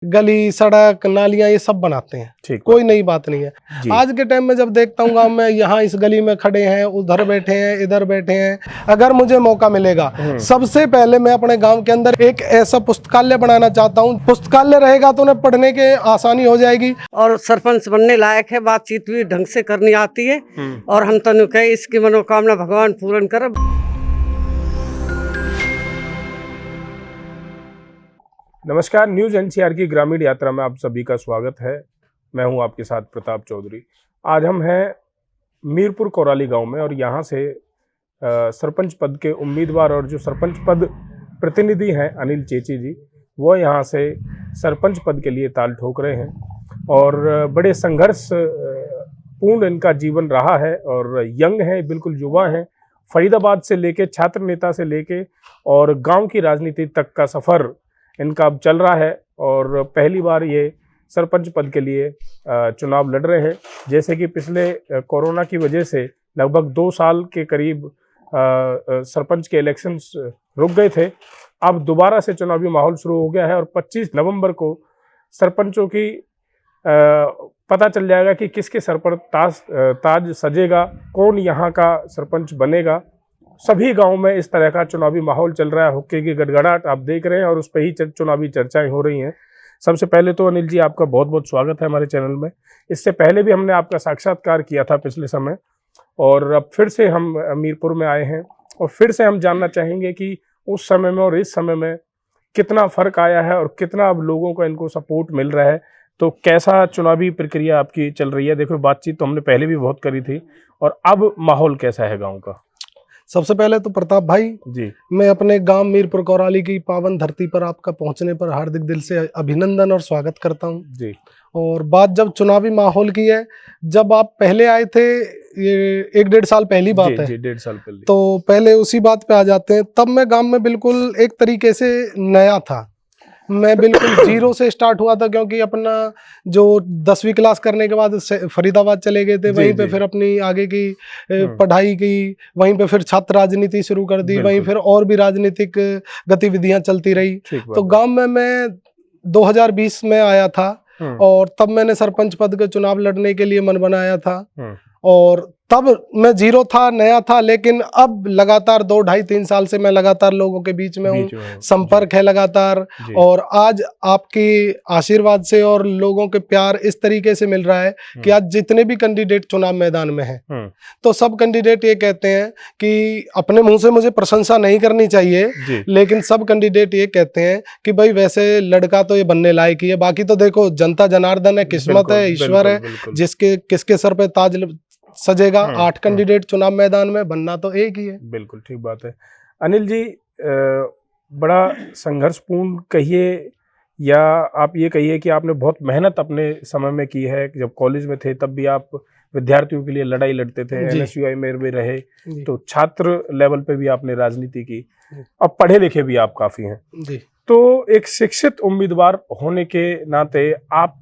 गली सड़क नालियां ये सब बनाते हैं, कोई नई बात नहीं है। आज के टाइम में जब देखता हूँ गांव में, यहाँ इस गली में खड़े हैं, उधर बैठे हैं, इधर बैठे हैं, अगर मुझे मौका मिलेगा सबसे पहले मैं अपने गांव के अंदर एक ऐसा पुस्तकालय बनाना चाहता हूँ। पुस्तकालय रहेगा तो उन्हें पढ़ने के आसानी हो जाएगी। और सरपंच बनने लायक है, बातचीत भी ढंग से करनी आती है और हम तनु कहे इसकी मनोकामना भगवान पूर्ण करे। नमस्कार, न्यूज एनसीआर की ग्रामीण यात्रा में आप सभी का स्वागत है। मैं हूं आपके साथ प्रताप चौधरी। आज हम हैं मीरपुर कोराली गांव में और यहां से सरपंच पद के उम्मीदवार और जो सरपंच पद प्रतिनिधि हैं अनिल चेची जी, वो यहां से सरपंच पद के लिए ताल ठोक रहे हैं और बड़े संघर्ष पूर्ण इनका जीवन रहा है और यंग है, बिल्कुल युवा है। फरीदाबाद से लेके छात्र नेता से लेके और गाँव की राजनीति तक का सफ़र इनका अब चल रहा है और पहली बार ये सरपंच पद के लिए चुनाव लड़ रहे हैं। जैसे कि पिछले कोरोना की वजह से लगभग 2 साल के करीब सरपंच के इलेक्शंस रुक गए थे। अब दोबारा से चुनावी माहौल शुरू हो गया है और 25 नवंबर को सरपंचों की पता चल जाएगा कि किसके सर पर ताज सजेगा, कौन यहाँ का सरपंच बनेगा। सभी गांव में इस तरह का चुनावी माहौल चल रहा है, हुक्के की गड़गड़ाहट आप देख रहे हैं और उस पर ही चुनावी चर्चाएं हो रही हैं। सबसे पहले तो अनिल जी, आपका बहुत बहुत स्वागत है हमारे चैनल में। इससे पहले भी हमने आपका साक्षात्कार किया था पिछले समय और अब फिर से हम मीरपुर में आए हैं और फिर से हम जानना चाहेंगे कि उस समय में और इस समय में कितना फ़र्क आया है और कितना अब लोगों को इनको सपोर्ट मिल रहा है। तो कैसा चुनावी प्रक्रिया आपकी चल रही है? देखो, बातचीत तो हमने पहले भी बहुत करी थी और अब माहौल कैसा है गाँव का? सबसे पहले तो प्रताप भाई जी, मैं मैं अपने गांव मीरपुर कोराली की पावन धरती पर आपका पहुंचने पर हार्दिक दिल से अभिनंदन और स्वागत करता हूं जी। और बात जब चुनावी माहौल की है, जब आप पहले आए थे, ये 1-1.5 साल पहली बात है, 1.5 साल पहले, तो पहले उसी बात पे आ जाते हैं। तब मैं गांव में बिल्कुल एक तरीके से नया था, मैं बिल्कुल जीरो से स्टार्ट हुआ था, क्योंकि अपना जो 10वीं क्लास करने के बाद फरीदाबाद चले गए थे, वहीं पे फिर अपनी आगे की पढ़ाई की, वहीं पे फिर छात्र राजनीति शुरू कर दी, वहीं फिर और भी राजनीतिक गतिविधियां चलती रही। तो गांव में मैं 2020 में आया था और तब मैंने सरपंच पद के चुनाव लड़ने के लिए मन बनाया था और तब मैं जीरो था, नया था, लेकिन अब लगातार 2-2.5-3 साल से मैं लगातार लोगों के बीच में हूँ, संपर्क है लगातार। और आज आपकी आशीर्वाद से और लोगों के प्यार इस तरीके से मिल रहा है कि आज जितने भी कैंडिडेट चुनाव मैदान में हैं, तो सब कैंडिडेट ये कहते हैं कि अपने मुंह से मुझे प्रशंसा नहीं करनी चाहिए, लेकिन सब कैंडिडेट ये कहते हैं कि भाई वैसे लड़का तो ये बनने लायक ही है। बाकी तो देखो, जनता जनार्दन है, किस्मत है, ईश्वर है, जिसके किसके सर पे ताज सजेगा। 8 कैंडिडेट चुनाव मैदान में, बनना तो एक ही है। बिल्कुल ठीक बात है। अनिल जी, बड़ा संघर्षपूर्ण कहिए या आप ये कहिए कि आपने बहुत मेहनत अपने समय में की है। जब कॉलेज में थे तब भी आप विद्यार्थियों के लिए लड़ाई लड़ते थे, NSUI में भी रहे, तो छात्र लेवल पे भी आपने राजनीति की, अब पढ़े लिखे भी आप काफी हैं जी। तो एक शिक्षित उम्मीदवार होने के नाते आप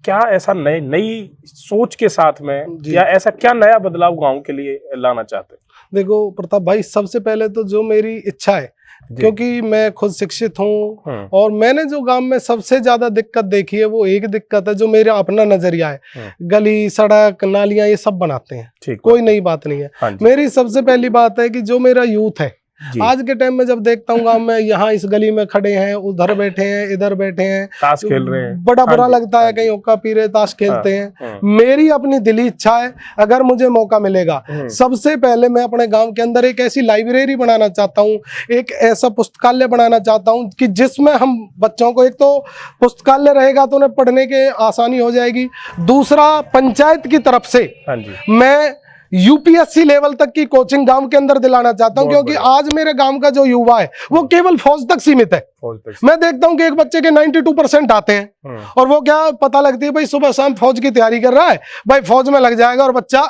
क्या ऐसा नई सोच के साथ में या ऐसा क्या नया बदलाव गांव के लिए लाना चाहते हैं? देखो प्रताप भाई, सबसे पहले तो जो मेरी इच्छा है, क्योंकि मैं खुद शिक्षित हूँ और मैंने जो गांव में सबसे ज्यादा दिक्कत देखी है, वो एक दिक्कत है जो मेरा अपना नजरिया है। गली सड़क नालियां ये सब बनाते हैं, कोई नई बात नहीं है। मेरी सबसे पहली बात है कि जो मेरा यूथ है, आज के टाइम में जब देखता हूँ गांव में, यहाँ इस गली में खड़े हैं, उधर बैठे हैं, इधर बैठे हैं, ताश खेल रहे हैं, बड़ा बुरा लगता है। कहीं हुक्का पी रहे, ताश खेलते हैं। मेरी अपनी दिली इच्छा है, अगर मुझे मौका मिलेगा, सबसे पहले मैं अपने गांव के अंदर एक ऐसी लाइब्रेरी बनाना चाहता हूँ, एक ऐसा पुस्तकालय बनाना चाहता हूँ कि जिसमें हम बच्चों को, एक तो पुस्तकालय रहेगा तो उन्हें पढ़ने के आसानी हो जाएगी, दूसरा पंचायत की तरफ से मैं UPSC लेवल तक की कोचिंग गांव के अंदर दिलाना चाहता हूं, क्योंकि आज मेरे गांव का जो युवा है वो केवल फौज तक सीमित है। मैं देखता हूं कि एक बच्चे के 92% आते हैं और वो क्या पता लगती है, भाई सुबह शाम फौज की तैयारी कर रहा है, भाई फौज में लग जाएगा और बच्चा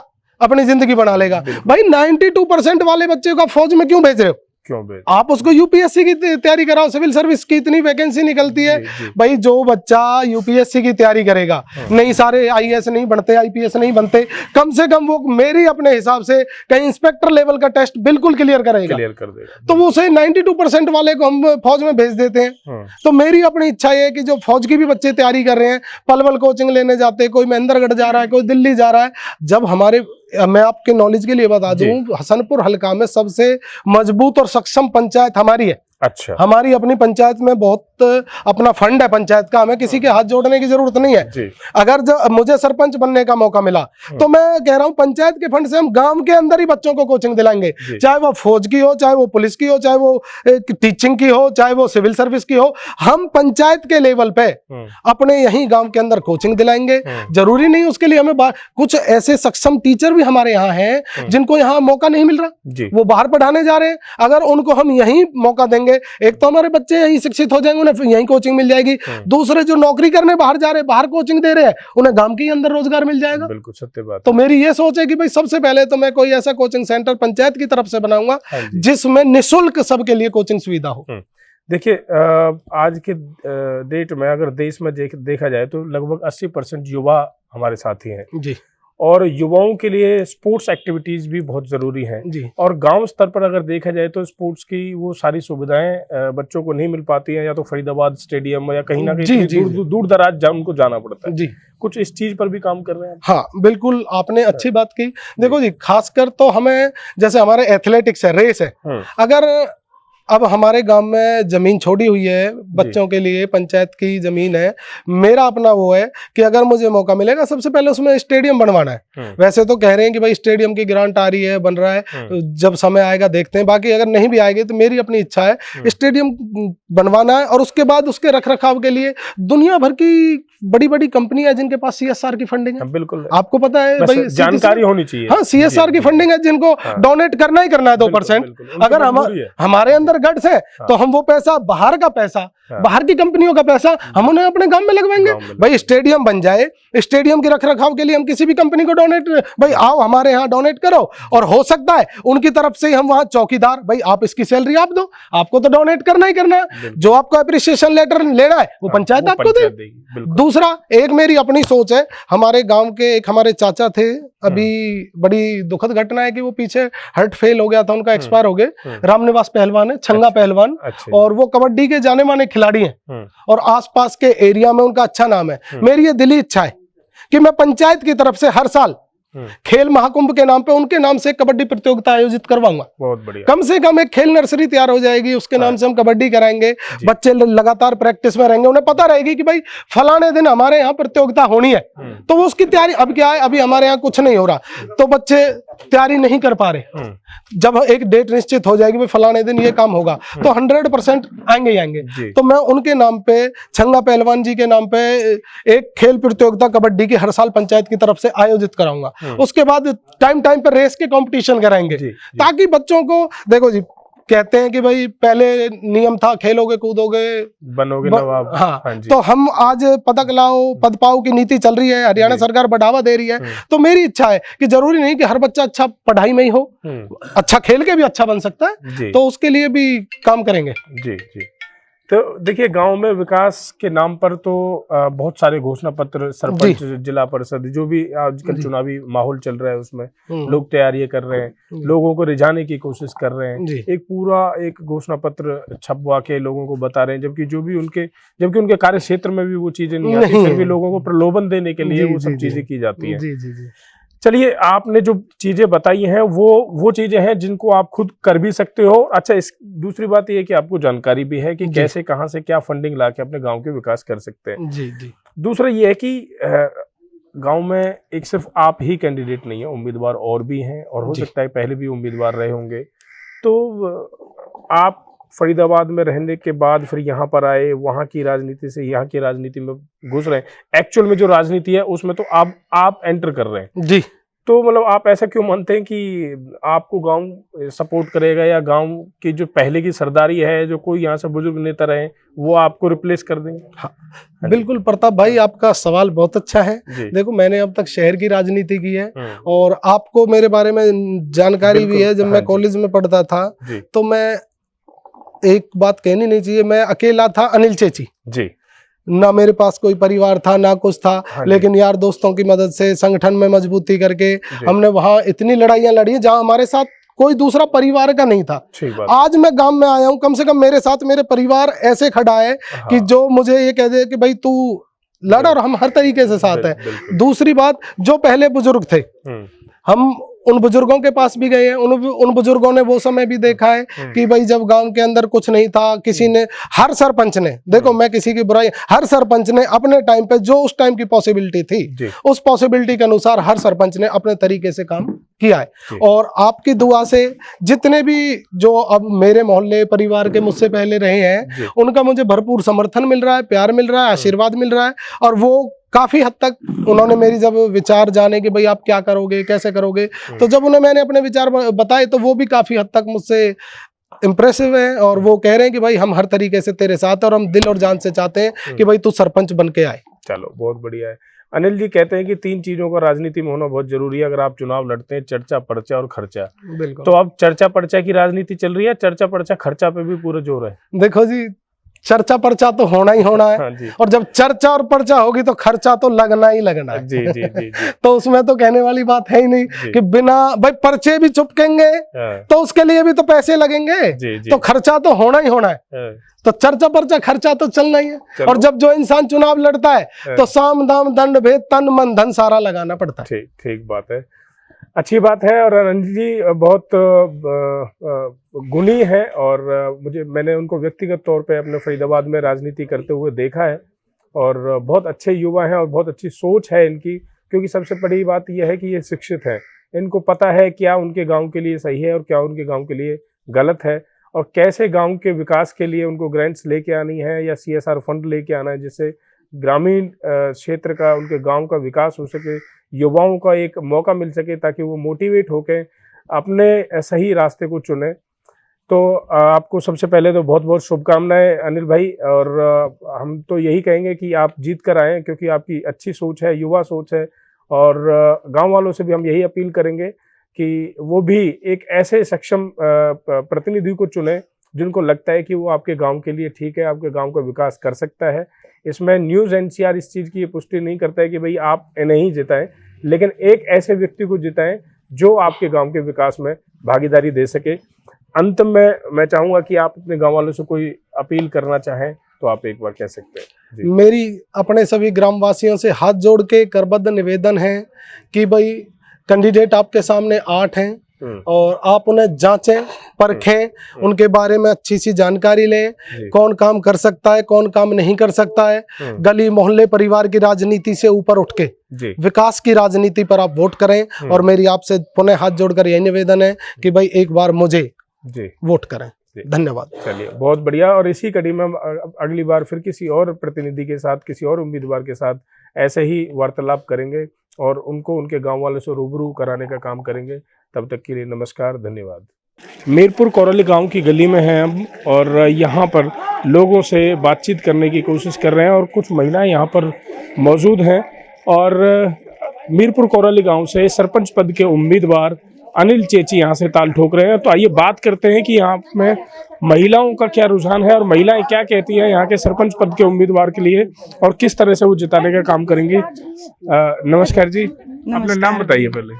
अपनी जिंदगी बना लेगा। भाई 92% वाले बच्चे को फौज में क्यों भेज रहे हो? क्यों भेज? आप उसको यूपीएससी की तैयारी कराओ, सिविल सर्विस की इतनी वैकेंसी निकलती है। जी। भाई जो बच्चा यूपीएससी की तैयारी करेगा, नहीं सारे आईएएस नहीं बनते, आईपीएस नहीं बनते, कम से कम वो मेरी अपने हिसाब से कहीं इंस्पेक्टर लेवल का टेस्ट बिल्कुल क्लियर करेगा, क्लियर कर देगा। तो वो उसे 92% वाले को हम फौज में भेज देते हैं। तो मेरी अपनी इच्छा है कि जो फौज की भी बच्चे तैयारी कर रहे हैं, पलवल कोचिंग लेने जाते हैं, कोई महेंद्रगढ़ जा रहा है, कोई दिल्ली जा रहा है। जब हमारे, मैं आपके नॉलेज के लिए बता दूं, हसनपुर हल्का में सबसे मजबूत और सक्षम पंचायत हमारी है। अच्छा। हमारी अपनी पंचायत में बहुत अपना फंड है पंचायत का, हमें किसी के हाथ जोड़ने की जरूरत नहीं है जी। अगर मुझे सरपंच बनने का मौका मिला तो मैं कह रहा हूं पंचायत के फंड से हम गांव के अंदर ही बच्चों को कोचिंग दिलाएंगे, चाहे वो फौज की हो, चाहे वो पुलिस की हो, चाहे वो टीचिंग की हो, चाहे वो सिविल सर्विस की हो। हम पंचायत के लेवल पे अपने यही गांव के अंदर कोचिंग दिलाएंगे। जरूरी नहीं उसके लिए हमें कुछ ऐसे सक्षम टीचर भी हमारे यहाँ हैं जिनको यहाँ मौका नहीं मिल रहा, वो बाहर पढ़ाने जा रहे हैं। अगर उनको हम यही मौका देंगे, एक तो हमारे बच्चे यहीं शिक्षित हो जाएंगे, उन्हें यहीं कोचिंग मिल जाएगी। दूसरे जो नौकरी करने बाहर जा रहे हैं, बाहर कोचिंग दे रहे हैं, उन्हें गांव के अंदर रोजगार मिल जाएगा। बिल्कुल सत्य बात। तो मेरी ये सोच है कि भाई सबसे पहले तो मैं कोई ऐसा कोचिंग सेंटर पंचायत की तरफ से बनाऊंगा जिसमें निःशुल्क सबके लिए कोचिंग सुविधा हो। देखिए, आज के डेट में अगर देश में देखा जाए तो लगभग 80% युवा हमारे साथी हैं जी, और युवाओं के लिए स्पोर्ट्स एक्टिविटीज भी बहुत जरूरी हैं जी। और गांव स्तर पर अगर देखा जाए तो स्पोर्ट्स की वो सारी सुविधाएं बच्चों को नहीं मिल पाती हैं, या तो फरीदाबाद स्टेडियम या कहीं ना कहीं दूर दराज उनको जाना पड़ता है जी। कुछ इस चीज पर भी काम कर रहे हैं? हाँ बिल्कुल, आपने अच्छी बात की। देखो जी, खासकर तो हमें, जैसे हमारे एथलेटिक्स है, रेस है, अगर अब हमारे गांव में जमीन छोड़ी हुई है बच्चों के लिए, पंचायत की जमीन है, मेरा अपना वो है कि अगर मुझे मौका मिलेगा सबसे पहले उसमें स्टेडियम बनवाना है। वैसे तो कह रहे हैं कि भाई स्टेडियम की ग्रांट आ रही है, बन रहा है, जब समय आएगा देखते हैं। बाकी अगर नहीं भी आएगी तो मेरी अपनी इच्छा है स्टेडियम बनवाना है, और उसके बाद उसके रख रखाव के लिए दुनिया भर की बड़ी बड़ी कंपनी है जिनके पास सीएसआर की फंडिंग है। बिल्कुल, आपको पता है भाई, जानकारी होनी चाहिए। हाँ, सीएसआर की फंडिंग है जिनको डोनेट करना ही करना है 2%। अगर हमारे अंदर गट्स है तो हम वो पैसा, बाहर का पैसा, बाहर की कंपनियों का पैसा, हम उन्हें अपने गांव में लगवाएंगे। भाई स्टेडियम बन जाए, स्टेडियम के रखरखाव के लिए हम किसी भी कंपनी को डोनेट, भाई आओ हमारे यहाँ डोनेट करो, और हो सकता है उनकी तरफ से हम वहाँ चौकीदार, भाई आप इसकी सैलरी आप दो, आपको तो डोनेट करना ही करना है। जो आपको अप्रिसिएशन लेटर लेना है वो पंचायत आपको दे। दूसरा, एक मेरी अपनी सोच है, हमारे गांव के एक हमारे चाचा थे, अभी बड़ी दुखद घटना है कि वो पीछे हार्ट फेल हो गया था, उनका एक्सपायर हो गए। रामनिवास पहलवान है, छंगा पहलवान, और वो कबड्डी के जाने माने खिलाड़ी हैं और आसपास के एरिया में उनका अच्छा नाम है। मेरी ये दिली इच्छा है कि मैं पंचायत की तरफ से हर साल खेल महाकुंभ के नाम पे उनके नाम से कबड्डी प्रतियोगिता आयोजित करवाऊंगा। बहुत बढ़िया। कम से कम एक खेल नर्सरी तैयार हो जाएगी, उसके नाम से हम कबड्डी कराएंगे, बच्चे लगातार प्रैक्टिस में रहेंगे, उन्हें पता रहेगी कि भाई फलाने दिन हमारे यहाँ प्रतियोगिता होनी है, तो वो उसकी तैयारी। अब क्या है, अभी हमारे यहाँ कुछ नहीं हो रहा तो बच्चे तैयारी नहीं कर पा रहे। जब एक डेट निश्चित हो जाएगी, भाई फलाने दिन ये काम होगा, तो 100% आएंगे ही आएंगे। तो मैं उनके नाम पे, छंगा पहलवान जी के नाम पे एक खेल प्रतियोगिता कबड्डी की हर साल पंचायत की तरफ से आयोजित कराऊंगा। उसके बाद टाइम टाइम पर रेस के कंपटीशन कराएंगे, ताकि बच्चों को, देखो जी, कहते हैं कि भाई पहले नियम था खेलोगे कूदोगे बनोगे नवाब। हाँ, तो हम आज पदक लाओ पद पाओ की नीति चल रही है, हरियाणा सरकार बढ़ावा दे रही है। तो मेरी इच्छा है कि जरूरी नहीं कि हर बच्चा अच्छा पढ़ाई में ही हो, अच्छा खेल के भी अच्छा बन सकता है, तो उसके लिए भी काम करेंगे। जी जी। तो देखिए, गांव में विकास के नाम पर तो बहुत सारे घोषणा पत्र, सरपंच, जिला परिषद, जो भी आजकल चुनावी माहौल चल रहा है उसमें लोग तैयारियां कर रहे हैं, लोगों को रिझाने की कोशिश कर रहे हैं, एक पूरा एक घोषणा पत्र छपवा के लोगों को बता रहे हैं, जबकि उनके कार्य क्षेत्र में भी वो चीजें नहीं आती, फिर भी लोगों को प्रलोभन देने के लिए वो सब चीजें की जाती है। चलिए, आपने जो चीजें बताई हैं वो चीजें हैं जिनको आप खुद कर भी सकते हो। अच्छा, इस दूसरी बात ये है कि आपको जानकारी भी है कि कैसे, कहां से क्या फंडिंग लाके अपने गांव के विकास कर सकते हैं। जी जी। दूसरा ये है कि गांव में एक सिर्फ आप ही कैंडिडेट नहीं है, उम्मीदवार और भी हैं, और हो सकता है पहले भी उम्मीदवार रहे होंगे। तो आप फरीदाबाद में रहने के बाद फिर यहाँ पर आए, वहाँ की राजनीति से यहाँ की राजनीति में घुस रहे हैं। एक्चुअल में जो राजनीति है उसमें तो आप एंटर कर रहे हैं जी। तो मतलब आप ऐसा क्यों मानते हैं कि आपको गांव सपोर्ट करेगा, या गांव की जो पहले की सरदारी है, जो कोई यहाँ से बुजुर्ग नेता रहे, वो आपको रिप्लेस कर देंगे? हाँ, बिल्कुल प्रताप भाई, आपका सवाल बहुत अच्छा है। देखो, मैंने अब तक शहर की राजनीति की है, और आपको मेरे बारे में जानकारी भी है। जब मैं कॉलेज में पढ़ता था तो मैं एक बात कहनी नहीं चाहिए, मैं अकेला था अनिल चेची, जी ना मेरे पास कोई परिवार था ना कुछ था। हाँ जी। लेकिन यार दोस्तों की मदद से संगठन में मजबूती करके जी। हमने वहां इतनी लड़ाइयां लड़ी हैं जहां हमारे साथ कोई दूसरा परिवार का नहीं था। ठीक बात। आज मैं गांव में आया हूं, कम से कम मेरे साथ मेरे परिवार ऐसे खड़ा है कि हाँ, जो मुझे ये कह दे कि भाई तू लड़, और हम हर तरीके से साथ हैं। बिल्कुल। दूसरी बात, जो पहले बुजुर्ग थे, हम उन बुजुर्गों के पास भी गए हैं, उन बुजुर्गों ने वो समय भी देखा है कि भाई जब गांव के अंदर कुछ नहीं था, किसी ने, हर सरपंच ने, देखो मैं किसी की बुराई, हर सरपंच ने अपने टाइम पे जो उस टाइम की पॉसिबिलिटी थी, जी। उस पॉसिबिलिटी के अनुसार हर सरपंच ने अपने तरीके से काम किया है। जी। और आपकी दुआ से जितने भी जो अब मेरे मोहल्ले परिवार के मुझसे पहले रहे हैं, जी। उनका मुझे भरपूर समर्थन मिल रहा है, प्यार मिल रहा है, आशीर्वाद मिल रहा है। और वो काफी हद तक उन्होंने मेरी जब विचार जाने कि भाई आप क्या करोगे, कैसे करोगे, तो जब उन्हें मैंने अपने विचार बताए तो वो भी काफी हद तक मुझसे इम्प्रेसिव है। और वो कह रहे हैं कि भाई हम हर तरीके से तेरे साथ हैं और हम दिल और जान से चाहते हैं कि भाई तू सरपंच बन के आए। चलो बहुत बढ़िया है। अनिल जी कहते हैं कि 3 चीजों का राजनीति में होना बहुत जरूरी है अगर आप चुनाव लड़ते हैं, चर्चा, पर्चा और खर्चा। बिल्कुल। तो अब चर्चा पर्चा की राजनीति चल रही है, चर्चा पर्चा खर्चा पे भी पूरा जोर है। देखो जी, चर्चा पर्चा तो होना ही होना है। हाँ जी। और जब चर्चा और पर्चा होगी तो खर्चा तो लगना ही लगना है। जी जी जी जी। तो उसमें तो कहने वाली बात है ही नहीं जी। कि बिना भाई पर्चे भी चुपकेंगे हाँ, तो उसके लिए भी तो पैसे लगेंगे। जी जी। तो खर्चा तो होना ही होना है। हाँ, तो चर्चा पर्चा खर्चा तो चलना ही है। चलो। और जब जो इंसान चुनाव लड़ता है तो साम दाम दंड भेद तन मन धन सारा लगाना पड़ता है। ठीक ठीक बात है, अच्छी बात है। और अनिल जी बहुत गुणी है और मैंने उनको व्यक्तिगत तौर पे अपने फरीदाबाद में राजनीति करते हुए देखा है और बहुत अच्छे युवा हैं और बहुत अच्छी सोच है इनकी। क्योंकि सबसे बड़ी बात यह है कि ये शिक्षित हैं, इनको पता है क्या उनके गांव के लिए सही है और क्या उनके गांव के लिए गलत है, और कैसे गांव के विकास के लिए उनको ग्रांट्स लेके आनी है या CSR फंड लेके आना है, जिससे ग्रामीण क्षेत्र का, उनके गांव का विकास हो सके, युवाओं का एक मौका मिल सके ताकि वो मोटिवेट होकर अपने सही रास्ते को चुने। तो आपको सबसे पहले तो बहुत बहुत शुभकामनाएं अनिल भाई। और हम तो यही कहेंगे कि आप जीत कर आएँ, क्योंकि आपकी अच्छी सोच है, युवा सोच है। और गांव वालों से भी हम यही अपील करेंगे कि वो भी एक ऐसे सक्षम प्रतिनिधि को चुने जिनको लगता है कि वो आपके गांव के लिए ठीक है, आपके गांव का विकास कर सकता है। इसमें न्यूज़ NCR इस चीज़ की पुष्टि नहीं करता है कि भाई आप नहीं जिताएं, लेकिन एक ऐसे व्यक्ति को जिताएं जो आपके गांव के विकास में भागीदारी दे सके। अंत में मैं चाहूँगा कि आप अपने गांव वालों से कोई अपील करना चाहें तो आप एक बार कह सकते हैं जी। मेरी अपने सभी ग्रामवासियों से हाथ जोड़ के करबद्ध निवेदन है कि भाई कैंडिडेट आपके सामने 8 हैं और आप उन्हें जांचें, परखें, उनके बारे में अच्छी सी जानकारी लें, कौन काम कर सकता है, कौन काम नहीं कर सकता है। गली मोहल्ले परिवार की राजनीति से ऊपर उठ के विकास की राजनीति पर आप वोट करें। और मेरी आपसे पुनः हाथ जोड़कर यही निवेदन है कि भाई एक बार मुझे वोट करें। धन्यवाद। चलिए बहुत बढ़िया। और इसी कड़ी में हम अगली बार फिर किसी और प्रतिनिधि के साथ, किसी और उम्मीदवार के साथ ऐसे ही वार्तालाप करेंगे और उनको उनके गांव वालों से रूबरू कराने का काम करेंगे। तब तक के लिए नमस्कार, धन्यवाद। मीरपुर कोराली गांव की गली में हैं हम और यहाँ पर लोगों से बातचीत करने की कोशिश कर रहे हैं और कुछ महिलाएं यहाँ पर मौजूद हैं। और मीरपुर कोराली गांव से सरपंच पद के उम्मीदवार अनिल चेची यहाँ से ताल ठोक रहे हैं। तो आइए बात करते हैं कि यहाँ में महिलाओं का क्या रुझान है और महिलाएं क्या कहती हैं यहाँ के सरपंच पद के उम्मीदवार के लिए और किस तरह से वो जिताने का काम करेंगे। नमस्कार जी, अपना नाम बताइए पहले।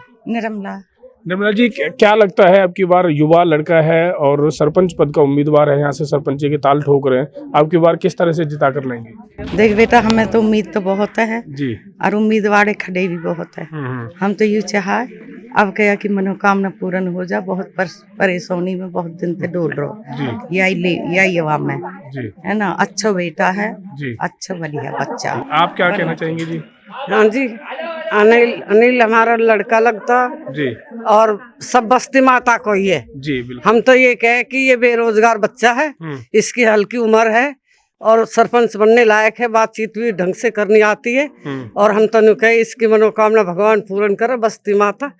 निर्मला जी, क्या लगता है अब की बार युवा लड़का है और सरपंच पद का उम्मीदवार है, यहाँ से सरपंच के ताल ठोक रहे हैं, अब की बार किस तरह से जिता कर लेंगे? देख बेटा, हमें तो उम्मीद तो बहुत है जी और उम्मीदवार खड़े भी बहुत है। हम तो ये चाहा अब क्या कि मनोकामना पूर्ण हो जा। बहुत परेशानी में बहुत दिन से डोल रहो, यही अवाम में है ना। अच्छा बेटा है जी, अच्छा बढ़िया बच्चा। आप क्या कहना चाहेंगे जी? हाँ जी, अनिल हमारा लड़का लगता जी और सब बस्ती माता को ही है जी, बिल्कुल। हम तो ये कहे कि ये बेरोजगार बच्चा है, इसकी हल्की उम्र है और सरपंच बनने लायक है, बातचीत भी ढंग से करनी आती है। और हम तो कहे इसकी मनोकामना भगवान पूर्ण करे, बस्ती माता।